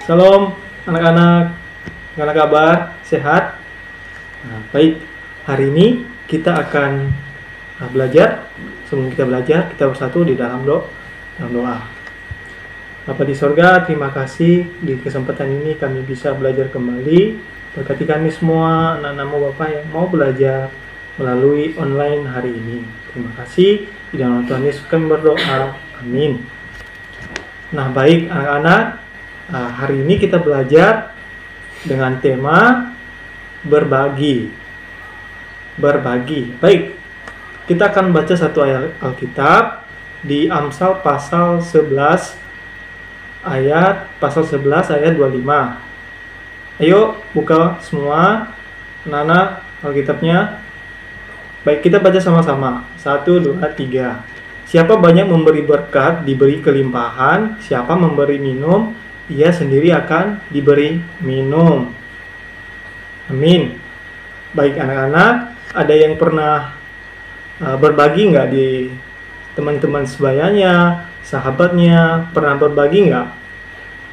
Salam anak-anak, gimana kabar? Sehat? Nah, baik, hari ini kita akan belajar. Sebelum kita belajar, kita bersatu di dalam doa. Bapa di sorga, terima kasih di kesempatan ini kami bisa belajar kembali. Berkati kami semua, anak-anakmu Bapak yang mau belajar melalui online hari ini. Terima kasih, di dalam Tuhan Yesus kami berdoa. Amin. Nah, baik anak-anak, hari ini kita belajar dengan tema berbagi. Baik, kita akan baca satu ayat Alkitab di Amsal pasal 11 ayat 25. Ayo buka semua anak-anak Alkitabnya. Baik, kita baca sama-sama. 1, 2, 3. Siapa banyak memberi berkat, diberi kelimpahan. Siapa memberi minum, ia sendiri akan diberi minum. Amin. Baik anak-anak, ada yang pernah berbagi nggak di teman-teman sebayanya, sahabatnya, pernah berbagi nggak?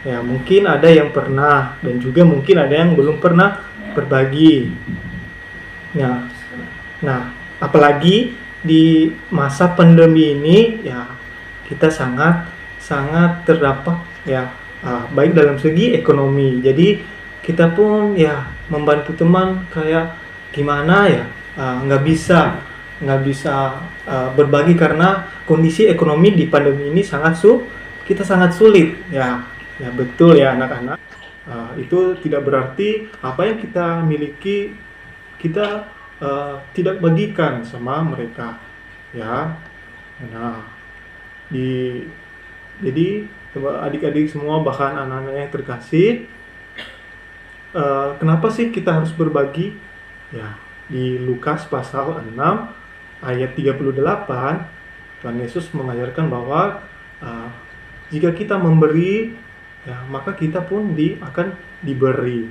Ya, mungkin ada yang pernah, dan juga mungkin ada yang belum pernah berbagi. Nah, apalagi di masa pandemi ini, ya kita sangat terdampak ya, baik dalam segi ekonomi. Jadi kita pun ya membantu teman kayak gimana ya, nggak bisa berbagi karena kondisi ekonomi di pandemi ini kita sangat sulit ya betul ya anak-anak. Itu tidak berarti apa yang kita miliki kita tidak bagikan sama mereka ya. Nah, jadi adik-adik semua, bahkan anak-anak yang terkasih, kenapa sih kita harus berbagi? Ya, di Lukas pasal 6 ayat 38, Tuhan Yesus mengajarkan bahwa jika kita memberi, ya maka kita pun akan diberi.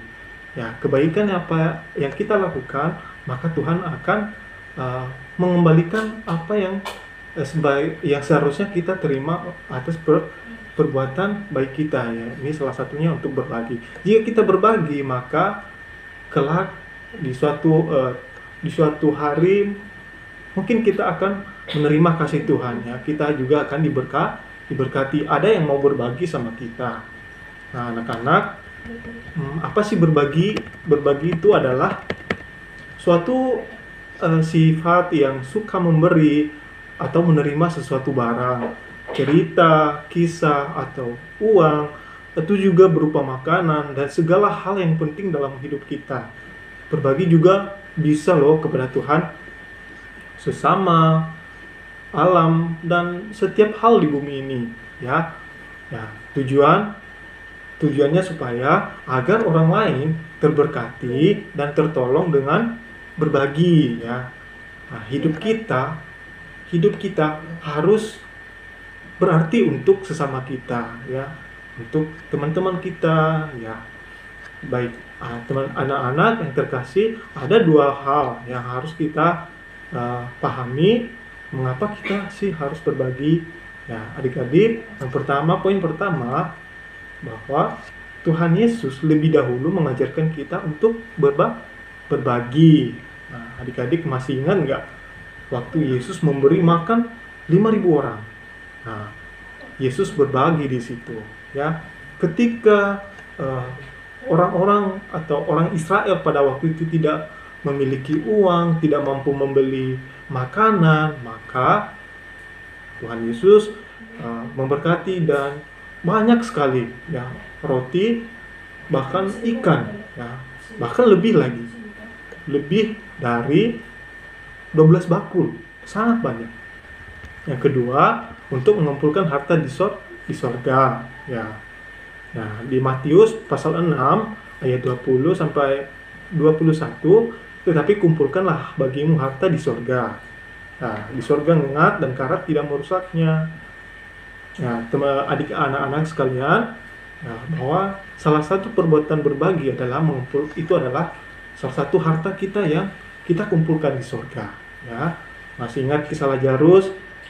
Ya, kebaikan apa yang kita lakukan, maka Tuhan akan mengembalikan apa yang seharusnya kita terima atas perbuatan baik kita ya. Ini salah satunya untuk berbagi. Jika kita berbagi, maka kelak di suatu hari mungkin kita akan menerima kasih Tuhan ya. Kita juga akan diberkati. Ada yang mau berbagi sama kita. Nah, anak-anak, apa sih berbagi? Berbagi itu adalah suatu sifat yang suka memberi atau menerima sesuatu barang, cerita, kisah, atau uang. Itu juga berupa makanan dan segala hal yang penting dalam hidup kita. Berbagi juga bisa loh kepada Tuhan, sesama, alam, dan setiap hal di bumi ini ya. Tujuannya supaya agar orang lain terberkati dan tertolong dengan berbagi ya. Nah, hidup kita harus berarti untuk sesama kita ya, untuk teman-teman kita ya. Baik, teman anak-anak yang terkasih, ada dua hal yang harus kita pahami mengapa kita sih harus berbagi ya adik-adik. Poin pertama, bahwa Tuhan Yesus lebih dahulu mengajarkan kita untuk berbagi. Nah, adik-adik masih ingat nggak waktu Yesus memberi makan 5.000 orang? Nah, Yesus berbagi di situ ya. Ketika orang-orang atau orang Israel pada waktu itu tidak memiliki uang, tidak mampu membeli makanan, maka Tuhan Yesus memberkati dan banyak sekali ya, roti, bahkan ikan ya, bahkan lebih dari 12 bakul, sangat banyak. Yang kedua, untuk mengumpulkan harta di sorga ya. Nah, di Matius pasal 6 ayat 20 sampai 21, tetapi kumpulkanlah bagimu harta di sorga. Nah, di sorga ngengat dan karat tidak merusaknya. Nah, anak-anak sekalian, ya, bahwa salah satu perbuatan berbagi adalah itu adalah salah satu harta kita yang kita kumpulkan di sorga ya. Masih ingat kisah Lazarus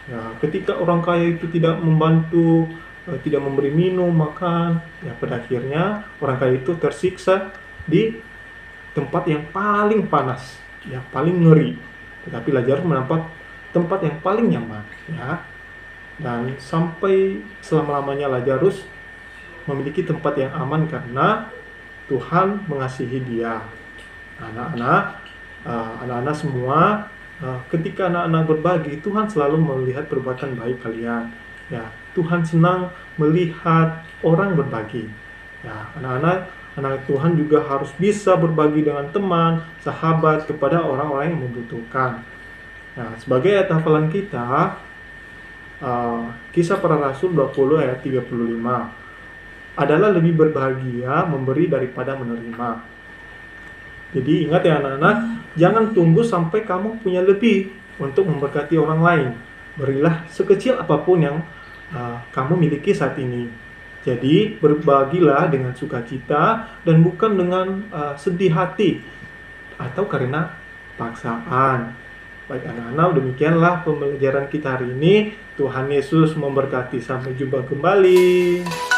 ya, ketika orang kaya itu tidak membantu tidak memberi minum, makan. Ya, pada akhirnya orang kaya itu tersiksa di tempat yang paling panas, yang paling ngeri. Tetapi Lazarus mendapat tempat yang paling nyaman, ya. Dan sampai selama-lamanya Lazarus memiliki tempat yang aman karena Tuhan mengasihi dia. Anak-anak semua, ketika anak-anak berbagi, Tuhan selalu melihat perbuatan baik kalian. Ya, Tuhan senang melihat orang berbagi. Ya, anak Tuhan juga harus bisa berbagi dengan teman, sahabat, kepada orang-orang yang membutuhkan. Nah, sebagai ayat hafalan kita, Kisah Para Rasul 20 ayat 35, adalah lebih berbahagia memberi daripada menerima. Jadi ingat ya anak-anak, jangan tunggu sampai kamu punya lebih untuk memberkati orang lain. Berilah sekecil apapun yang kamu miliki saat ini. Jadi berbagilah dengan sukacita dan bukan dengan sedih hati atau karena paksaan. Baik anak-anak, demikianlah pembelajaran kita hari ini. Tuhan Yesus memberkati. Sampai jumpa kembali.